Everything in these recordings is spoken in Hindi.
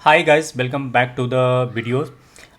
Hi guys, welcome back to the video.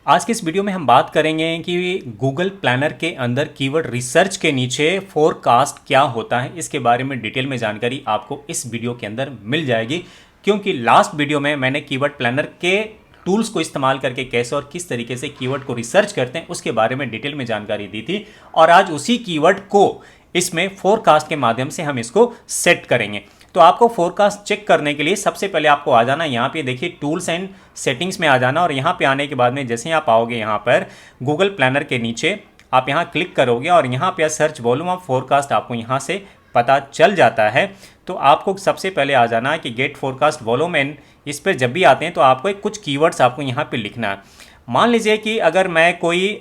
आज के इस वीडियो में हम बात करेंगे कि गूगल प्लानर के अंदर कीवर्ड रिसर्च के नीचे फोरकास्ट क्या होता है। इसके बारे में डिटेल में जानकारी आपको इस वीडियो के अंदर मिल जाएगी, क्योंकि लास्ट वीडियो में मैंने कीवर्ड प्लानर के टूल्स को इस्तेमाल करके कैसे और किस तरीके से कीवर्ड को रिसर्च करते हैं उसके बारे में डिटेल में जानकारी दी थी। और आज उसी कीवर्ड को इसमें फोरकास्ट के माध्यम से हम इसको सेट करेंगे। तो आपको फोरकास्ट चेक करने के लिए सबसे पहले आपको आ जाना यहाँ पे, देखिए टूल्स एंड सेटिंग्स में आ जाना। और यहाँ पे आने के बाद में जैसे ही आप आओगे यहाँ पर गूगल प्लानर के नीचे आप यहाँ क्लिक करोगे और यहाँ पे सर्च वॉल्यूम ऑफ फोरकास्ट आपको यहाँ से पता चल जाता है। तो आपको सबसे पहले आ जाना है कि गेट फोरकास्ट वॉल्यूम एंड इस पर जब भी आते हैं तो आपको कुछ कीवर्ड्स आपको यहाँ पे लिखना है। मान लीजिए कि अगर मैं कोई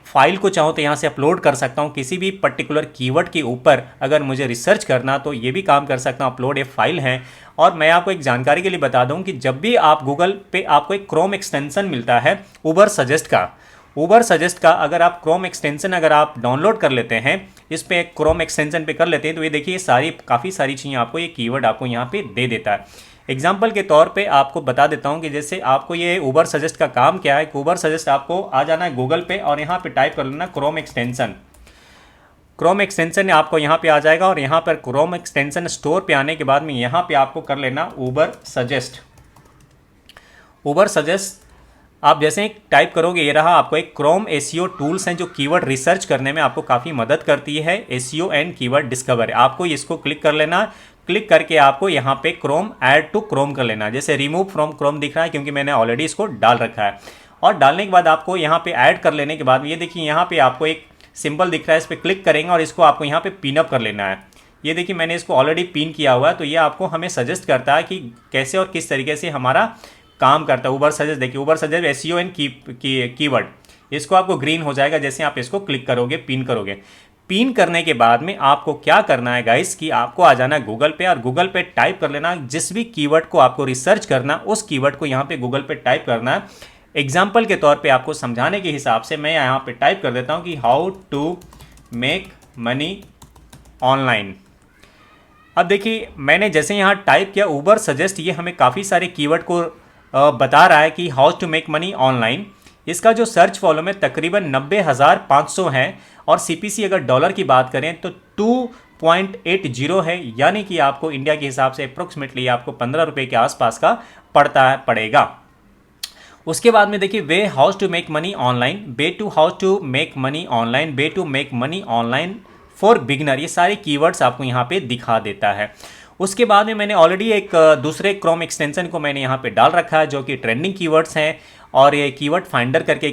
फाइल को चाहूँ तो यहाँ से अपलोड कर सकता हूँ किसी भी पर्टिकुलर कीवर्ड के ऊपर। अगर मुझे रिसर्च करना तो ये भी काम कर सकता हूँ, अपलोड ए फाइल है। और मैं आपको एक जानकारी के लिए बता दूँ कि जब भी आप गूगल पे आपको एक क्रोम एक्सटेंशन मिलता है उबर सजेस्ट का अगर आप क्रोम एक्सटेंशन अगर आप डाउनलोड कर लेते हैं, इस पे एक क्रोम एक्सटेंशन पे कर लेते हैं तो ये देखिए काफ़ी सारी चीज़ें आपको ये कीवर्ड आपको यहाँ पे दे देता है। एग्जाम्पल के तौर पे आपको बता देता हूँ कि जैसे आपको ये उबर सजेस्ट का काम क्या है। उबर सजेस्ट आपको आ जाना है गूगल पे और यहाँ पे टाइप कर लेना क्रोम एक्सटेंशन आपको यहाँ पे आ जाएगा। और यहाँ पर क्रोम एक्सटेंशन स्टोर पे आने के बाद में यहाँ पे आपको कर लेना उबर सजेस्ट। आप जैसे ही टाइप करोगे ये रहा आपको एक क्रोम एसईओ टूल्स हैं जो कीवर्ड रिसर्च करने में आपको काफ़ी मदद करती है। एसईओ एंड कीवर्ड डिस्कवर आपको इसको क्लिक कर लेना। क्लिक करके आपको यहाँ पे क्रोम ऐड टू क्रोम कर लेना। जैसे रिमूव फ्रॉम क्रोम दिख रहा है क्योंकि मैंने ऑलरेडी इसको डाल रखा है। और डालने के बाद आपको यहाँ पे ऐड कर लेने के बाद ये देखिए यहाँ पे आपको एक सिंबल दिख रहा है, इस पर क्लिक करेंगे और इसको आपको यहाँ पे पिन अप कर लेना है। ये देखिए मैंने इसको ऑलरेडी पिन किया हुआ है। तो ये आपको हमें सजेस्ट करता है कि कैसे और किस तरीके से हमारा काम करता है। उबर सजेस्ट देखिए, उबर सजेस्ट एसईओ एंड कीवर्ड, इसको आपको ग्रीन हो जाएगा जैसे आप इसको क्लिक करोगे, पिन करोगे। पिन करने के बाद में आपको क्या करना है गाइस कि आपको आ जाना है गूगल पे और गूगल पे टाइप कर लेना जिस भी कीवर्ड को आपको रिसर्च करना उस कीवर्ड को यहाँ पे गूगल पे टाइप करना है। एग्जाम्पल के तौर पे आपको समझाने के हिसाब से मैं यहाँ पे टाइप कर देता हूँ कि how to make money online. अब देखिए मैंने जैसे यहाँ टाइप किया उबर सजेस्ट, ये हमें काफ़ी सारे कीवर्ड को बता रहा है कि how to make money online. इसका जो सर्च वॉल्यूम है तकरीबन 90,500 है और सीपीसी अगर डॉलर की बात करें तो 2.80 है, यानी कि आपको इंडिया के हिसाब से अप्रोक्सीमेटली आपको 15 रुपये के आसपास का पड़ेगा। उसके बाद में देखिए way how to make money online, way to how to make money online, way to make money online for beginner, ये सारे कीवर्ड्स आपको यहाँ पे दिखा देता है। उसके बाद में मैंने ऑलरेडी एक दूसरे क्रोम एक्सटेंशन को मैंने यहाँ पे डाल रखा है जो कि ट्रेंडिंग कीवर्ड्स हैं। और ये कीवर्ड फाइंडर करके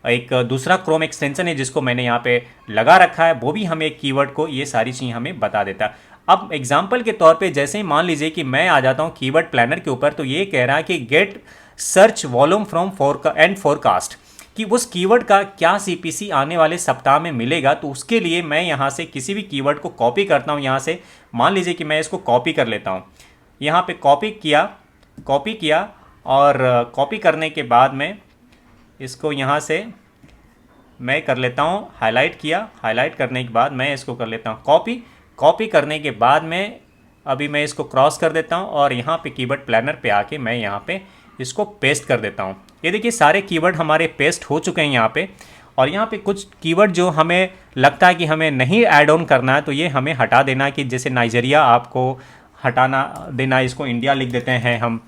एक दूसरा क्रोम एक्सटेंशन है जिसको मैंने यहाँ पे लगा रखा है, वो भी हमें एक कीवर्ड को ये सारी चीज़ हमें बता देता है। अब एग्जाम्पल के तौर पे जैसे ही मान लीजिए कि मैं आ जाता हूँ कीवर्ड प्लानर के ऊपर, तो ये कह रहा है कि get search volume from forecast, कि उस कीवर्ड का क्या सीपीसी आने वाले सप्ताह में मिलेगा। तो उसके लिए मैं यहाँ से किसी भी कीवर्ड को कॉपी करता हूँ। यहाँ से मान लीजिए कि मैं इसको कॉपी कर लेता हूँ, यहाँ पे कॉपी किया और कॉपी करने के बाद में इसको यहाँ से मैं कर लेता हूँ हाईलाइट करने के बाद मैं इसको कर लेता हूँ कॉपी करने के बाद में अभी मैं इसको क्रॉस कर देता हूँ और यहाँ पे कीवर्ड प्लानर पे आके मैं यहाँ पे इसको पेस्ट कर देता हूँ। ये देखिए सारे कीवर्ड हमारे पेस्ट हो चुके हैं यहाँ पे। और यहाँ पे कुछ कीवर्ड जो हमें लगता है कि हमें नहीं ऐड ऑन करना है तो ये हमें हटा देना, कि जैसे नाइजीरिया आपको हटाना देना, इसको इंडिया लिख देते हैं हम।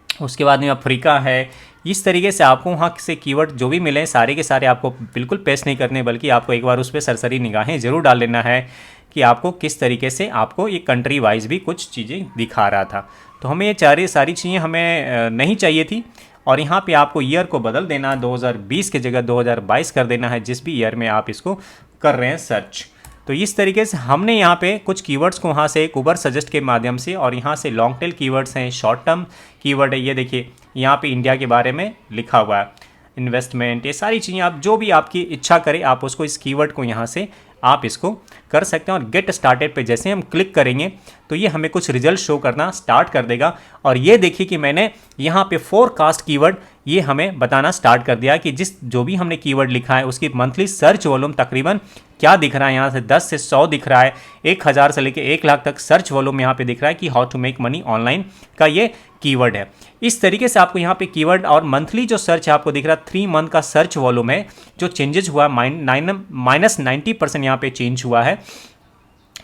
उसके बाद में अफ्रीका है। इस तरीके से आपको वहाँ से कीवर्ड जो भी मिले सारे के सारे आपको बिल्कुल पेस्ट नहीं करने, बल्कि आपको एक बार उस पर सरसरी निगाहें ज़रूर डाल लेना है कि आपको किस तरीके से आपको ये कंट्री वाइज भी कुछ चीज़ें दिखा रहा था। तो हमें ये सारी चीज़ें हमें नहीं चाहिए थी। और यहाँ पे आपको ईयर को बदल देना, 2020 की जगह 2022 कर देना है जिस भी ईयर में आप इसको कर रहे हैं सर्च। तो इस तरीके से हमने यहाँ पे कुछ कीवर्ड्स को वहाँ से एक उबर सजेस्ट के माध्यम से, और यहाँ से लॉन्ग टेल कीवर्ड्स हैं, शॉर्ट टर्म कीवर्ड है। ये देखिए यहाँ पे इंडिया के बारे में लिखा हुआ है, इन्वेस्टमेंट, ये सारी चीज़ें आप जो भी आपकी इच्छा करे आप उसको इस कीवर्ड को यहाँ से आप इसको कर सकते हैं। और गेट स्टार्टेड पे जैसे हम क्लिक करेंगे तो ये हमें कुछ रिजल्ट शो करना स्टार्ट कर देगा। और ये देखिए कि मैंने यहाँ पे फोरकास्ट कीवर्ड ये हमें बताना स्टार्ट कर दिया कि जो भी हमने कीवर्ड लिखा है उसकी मंथली सर्च वॉल्यूम तकरीबन क्या दिख रहा है यहाँ से 10 से 100 दिख रहा है, 1000 से लेके 1 लाख तक सर्च वॉल्यूम यहाँ पे दिख रहा है कि how to make money online का ये कीवर्ड है। इस तरीके से आपको यहाँ पे कीवर्ड और मंथली जो सर्च है आपको दिख रहा है 3 मंथ का सर्च वॉल्यूम है जो चेंजेस हुआ -90% यहाँ पे चेंज हुआ है।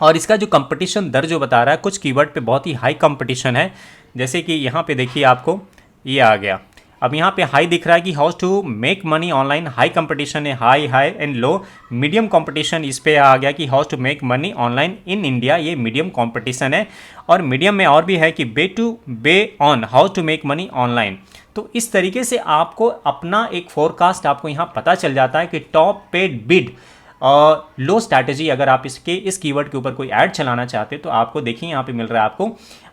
और इसका जो कंपटीशन दर जो बता रहा है कुछ कीवर्ड पे बहुत ही हाई कंपटीशन है, जैसे कि यहाँ पे देखिए आपको ये आ गया। अब यहाँ पे हाई दिख रहा है कि how to make money online, high competition है, high high and low. Medium competition इस पे आ गया कि how to make money online in India, ये मीडियम कंपटीशन है। और मीडियम में और भी है कि bay to bay on, how to make money online. तो इस तरीके से आपको अपना एक फोरकास्ट आपको यहाँ पता चल जाता है कि टॉप पेड बिड और लो स्ट्रैटेजी, अगर आप इस कीवर्ड के ऊपर कोई ऐड चलाना चाहते हैं तो आपको देखिए यहाँ पे मिल रहा है आपको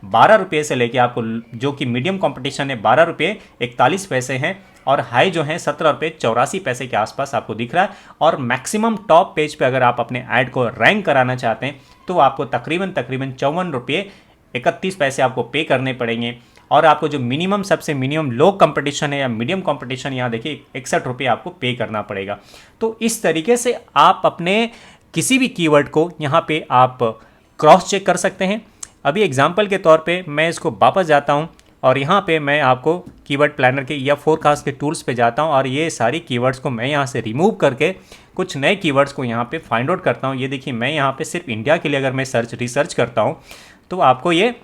12 रुपये से लेके आपको, जो कि मीडियम कंपटीशन है 12 रुपये 41 पैसे हैं, और हाई जो है 17 रुपये 84 पैसे के आसपास आपको दिख रहा है। और मैक्सिमम टॉप पेज पे अगर आप अपने ऐड को रैंक कराना चाहते हैं तो आपको तकरीबन 54 रुपये 31 पैसे आपको पे करने पड़ेंगे। और आपको जो मिनिमम, सबसे मिनिमम लो कंपटीशन है या मीडियम कंपटीशन, यहाँ देखिए 61 रुपये आपको पे करना पड़ेगा। तो इस तरीके से आप अपने किसी भी कीवर्ड को यहाँ पे आप क्रॉस चेक कर सकते हैं। अभी एग्जांपल के तौर पे मैं इसको वापस जाता हूँ और यहाँ पे मैं आपको कीवर्ड प्लानर के या फोरकास्ट के टूल्स पे जाता हूँ और ये सारी कीवर्ड्स को मैं यहाँ से रिमूव करके कुछ नए कीवर्ड्स को यहाँ पे फाइंड आउट करता हूँ। ये देखिए मैं यहाँ पे सिर्फ इंडिया के लिए अगर मैं रिसर्च करता हूँ तो आपको ये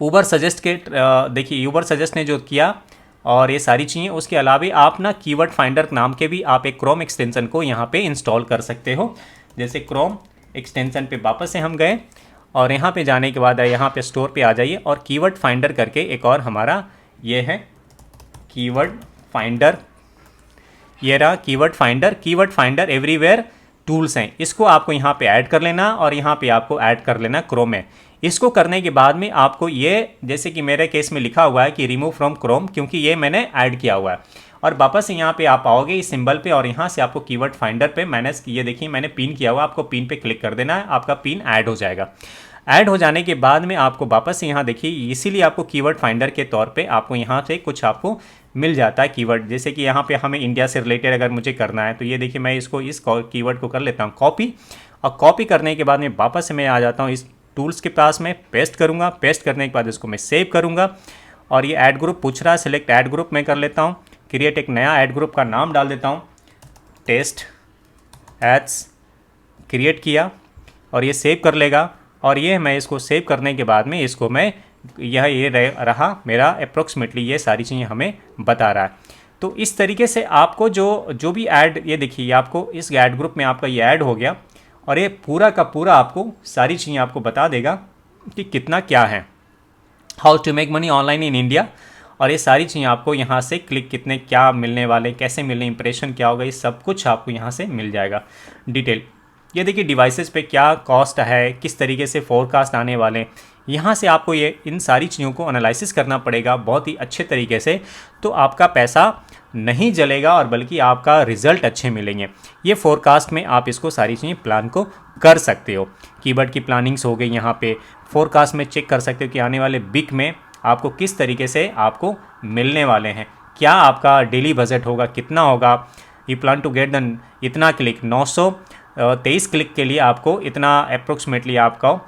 ऊबर सजेस्ट के देखिए ऊबर सजेस्ट ने जो किया और ये सारी चीज़ें, उसके अलावा आप ना कीवर्ड फाइंडर नाम के भी आप एक क्रोम एक्सटेंशन को यहाँ पे इंस्टॉल कर सकते हो। जैसे क्रोम एक्सटेंशन पे वापस से हम गए और यहाँ पे जाने के बाद यहाँ पे स्टोर पे आ जाइए और कीवर्ड फाइंडर करके एक और हमारा ये है कीवर्ड फाइंडर, ये रहा कीवर्ड फाइंडर एवरीवेयर टूल्स हैं। इसको आपको यहाँ पे ऐड कर लेना और यहाँ पे आपको ऐड कर लेना क्रोम में। इसको करने के बाद में आपको ये, जैसे कि मेरे केस में लिखा हुआ है कि रिमूव फ्रॉम क्रोम, क्योंकि ये मैंने ऐड किया हुआ है। और वापस यहाँ पे आप आओगे इस सिंबल पे और यहाँ से आपको कीवर्ड फाइंडर पे मैंने ये देखिए मैंने पिन किया हुआ, आपको पिन पे क्लिक कर देना है, आपका पिन ऐड हो जाएगा। ऐड हो जाने के बाद में आपको वापस से यहाँ देखिए, इसीलिए आपको कीवर्ड फाइंडर के तौर पे आपको यहाँ से कुछ आपको मिल जाता है कीवर्ड। जैसे कि यहाँ पे हमें इंडिया से रिलेटेड अगर मुझे करना है तो ये देखिए मैं इसको इस कीवर्ड को कर लेता हूँ कॉपी, और कॉपी करने के बाद में वापस से मैं आ जाता हूँ इस टूल्स के पास में, पेस्ट करूँगा। पेस्ट करने के बाद इसको मैं सेव करूँगा और ये ऐड ग्रुप पूछ रहा है, सिलेक्ट ऐड ग्रुप मैं कर लेता हूँ। क्रिएट एक नया ऐड ग्रुप का नाम डाल देता हूँ, टेस्ट एड्स, क्रिएट किया और ये सेव कर लेगा। और ये मैं इसको सेव करने के बाद में इसको मैं ये रहा मेरा अप्रोक्सीमेटली ये सारी चीज़ें हमें बता रहा है। तो इस तरीके से आपको जो भी ऐड, ये देखिए आपको इस ऐड ग्रुप में आपका ये ऐड हो गया और ये पूरा का पूरा आपको सारी चीज़ें आपको बता देगा कि कितना क्या है, how to make money online in India. और ये सारी चीज़ें आपको यहाँ से क्लिक कितने क्या मिलने वाले, कैसे मिलने, इंप्रेशन क्या होगा, ये सब कुछ आपको यहाँ से मिल जाएगा डिटेल। ये देखिए डिवाइसेस पे क्या कॉस्ट है, किस तरीके से फोरकास्ट आने वाले, यहाँ से आपको ये इन सारी चीज़ों को एनालिसिस करना पड़ेगा बहुत ही अच्छे तरीके से, तो आपका पैसा नहीं जलेगा और बल्कि आपका रिजल्ट अच्छे मिलेंगे। ये फोरकास्ट में आप इसको सारी चीज़ें प्लान को कर सकते हो। कीवर्ड की प्लानिंग्स हो गई, यहाँ पे फोरकास्ट में चेक कर सकते हो कि आने वाले वीक में आपको किस तरीके से आपको मिलने वाले हैं, क्या आपका डेली बजट होगा, कितना होगा। You plan to get the इतना क्लिक, 923 क्लिक के लिए आपको इतना अप्रोक्सीमेटली आपका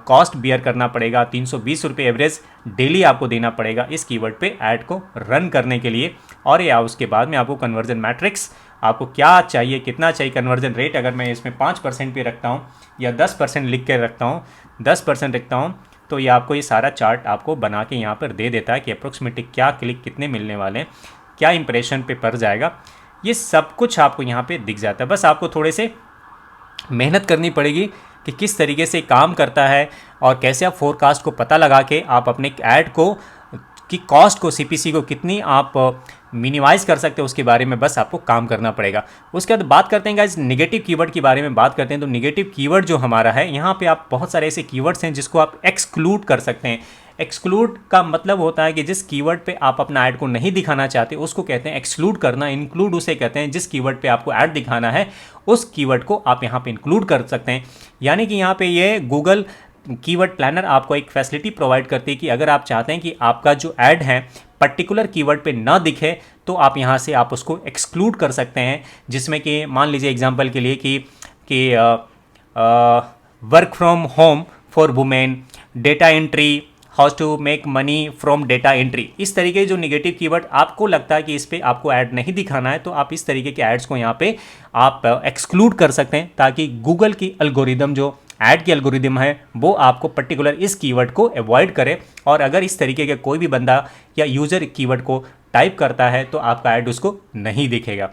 कॉस्ट बियर करना पड़ेगा, 320 रुपये एवरेज डेली आपको देना पड़ेगा इस कीवर्ड पे ऐड को रन करने के लिए। और या उसके बाद में आपको कन्वर्जन मैट्रिक्स आपको क्या चाहिए, कितना चाहिए, कन्वर्जन रेट अगर मैं इसमें 5% पे रखता हूँ या 10% लिख के रखता हूँ, 10% रखता हूँ, तो ये आपको ये सारा चार्ट आपको बना के यहाँ पर दे देता है कि अप्रोक्सीमेटली क्या क्लिक कितने मिलने वाले हैं, क्या इंप्रेशन पे पड़ जाएगा, ये सब कुछ आपको यहाँ पे दिख जाता है। बस आपको थोड़े से मेहनत करनी पड़ेगी कि किस तरीके से काम करता है और कैसे आप फोरकास्ट को पता लगा के आप अपने ऐड को की कॉस्ट को, सीपीसी को कितनी आप मिनिमाइज़ कर सकते हो, उसके बारे में बस आपको काम करना पड़ेगा। उसके बाद बात करते हैं गाइस निगेटिव कीवर्ड के बारे में बात करते हैं। तो निगेटिव कीवर्ड जो हमारा है, यहाँ पे आप बहुत सारे ऐसे कीवर्ड्स हैं जिसको आप एक्सक्लूड कर सकते हैं। एक्सक्लूड का मतलब होता है कि जिस कीवर्ड पे आप अपना ऐड को नहीं दिखाना चाहते उसको कहते हैं एक्सक्लूड करना। इंक्लूड उसे कहते हैं जिस कीवर्ड पे आपको ऐड दिखाना है उस कीवर्ड को आप यहाँ पे इंक्लूड कर सकते हैं। यानी कि यहाँ पे ये गूगल कीवर्ड प्लानर आपको एक फैसिलिटी प्रोवाइड करती है कि अगर आप चाहते हैं कि आपका जो ऐड है पर्टिकुलर कीवर्ड पे ना दिखे तो आप यहाँ से आप उसको एक्सक्लूड कर सकते हैं। जिसमें कि मान लीजिए एग्जांपल के लिए कि कि work from home for women, data entry, how to make money from data entry, इस तरीके के जो निगेटिव कीवर्ड आपको लगता है कि इस पे आपको ऐड नहीं दिखाना है, तो आप इस तरीके के एड्स को यहाँ पे आप एक्सक्लूड कर सकते हैं, ताकि गूगल की एल्गोरिदम जो ऐड की एल्गोरिदम है वो आपको पर्टिकुलर इस कीवर्ड को अवॉइड करे। और अगर इस तरीके के कोई भी बंदा या यूज़र कीवर्ड को टाइप करता है तो आपका ऐड उसको नहीं दिखेगा।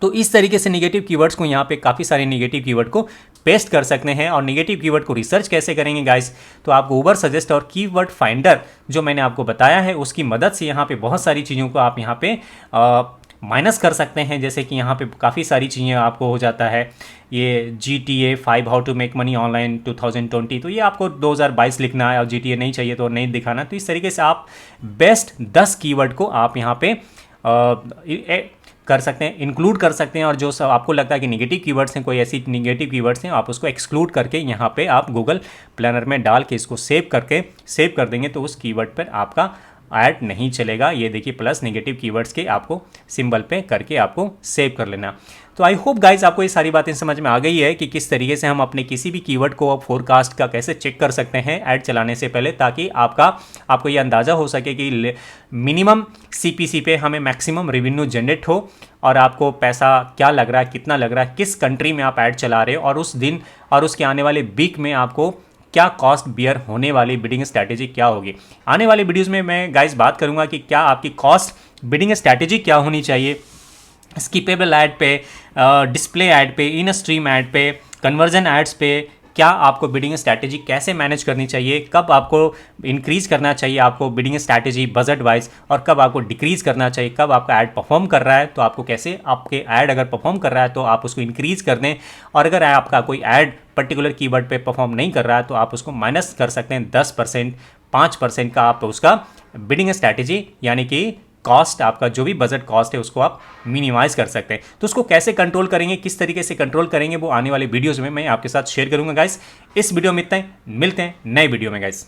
तो इस तरीके से निगेटिव कीवर्ड्स को यहाँ पे काफ़ी सारे निगेटिव कीवर्ड को पेस्ट कर सकते हैं। और निगेटिव कीवर्ड को रिसर्च कैसे करेंगे गाइस, तो आपको उबर सजेस्ट और कीवर्ड फाइंडर जो मैंने आपको बताया है उसकी मदद से यहाँ पे बहुत सारी चीज़ों को आप यहाँ पे माइनस कर सकते हैं। जैसे कि यहाँ पे काफ़ी सारी चीज़ें आपको हो जाता है, ये GTA 5 how to make money online 2020, तो ये आपको 2022 लिखना है और GTA नहीं चाहिए तो नहीं दिखाना। तो इस तरीके से आप बेस्ट 10 कीवर्ड को आप यहाँ पे कर सकते हैं, इंक्लूड कर सकते हैं। और जो सब आपको लगता है कि निगेटिव कीवर्ड्स हैं, कोई ऐसी निगेटिव कीवर्ड्स हैं, आप उसको एक्सक्लूड करके यहाँ पे आप गूगल प्लानर में डाल के इसको सेव कर देंगे, तो उस कीवर्ड पर आपका ऐड नहीं चलेगा। ये देखिए प्लस निगेटिव कीवर्ड्स के आपको सिंबल पे करके आपको सेव कर लेना। तो आई होप गाइज आपको ये सारी बातें समझ में आ गई है कि किस तरीके से हम अपने किसी भी कीवर्ड को फोरकास्ट का कैसे चेक कर सकते हैं ऐड चलाने से पहले, ताकि आपको ये अंदाज़ा हो सके कि मिनिमम CPC पे हमें मैक्सिमम रेवेन्यू जनरेट हो, और आपको पैसा क्या लग रहा है, कितना लग रहा है, किस कंट्री में आप ऐड चला रहे हो, और उस दिन और उसके आने वाले वीक में आपको क्या कॉस्ट बियर होने वाली बिडिंग स्ट्रैटेजी क्या होगी। आने वाले वीडियोज़ में मैं गाइज बात करूंगा कि क्या आपकी कॉस्ट बिडिंग स्ट्रैटेजी क्या होनी चाहिए, स्किपेबल ऐड पे, डिस्प्ले ऐड पे, इन स्ट्रीम ऐड पे, कन्वर्जन एड्स पे क्या आपको बिडिंग स्ट्रैटेजी कैसे मैनेज करनी चाहिए, कब आपको इंक्रीज करना चाहिए आपको बिडिंग स्ट्रैटेजी बजट वाइज, और कब आपको डिक्रीज करना चाहिए, कब आपका ऐड परफॉर्म कर रहा है तो आपको कैसे, आपके ऐड अगर परफॉर्म कर रहा है तो आप उसको इंक्रीज कर दें, और अगर आपका कोई ऐड पर्टिकुलर कीवर्ड पे परफॉर्म नहीं कर रहा है तो आप उसको माइनस कर सकते हैं 10%, 5% का आप उसका बिडिंग स्ट्रैटेजी, यानी कि कॉस्ट, आपका जो भी बजट कॉस्ट है उसको आप मिनिमाइज कर सकते हैं। तो उसको कैसे कंट्रोल करेंगे, किस तरीके से कंट्रोल करेंगे, वो आने वाले वीडियोज़ में मैं आपके साथ शेयर करूंगा गाइस। इस वीडियो में इतना ही, मिलते हैं नए वीडियो में गाइस।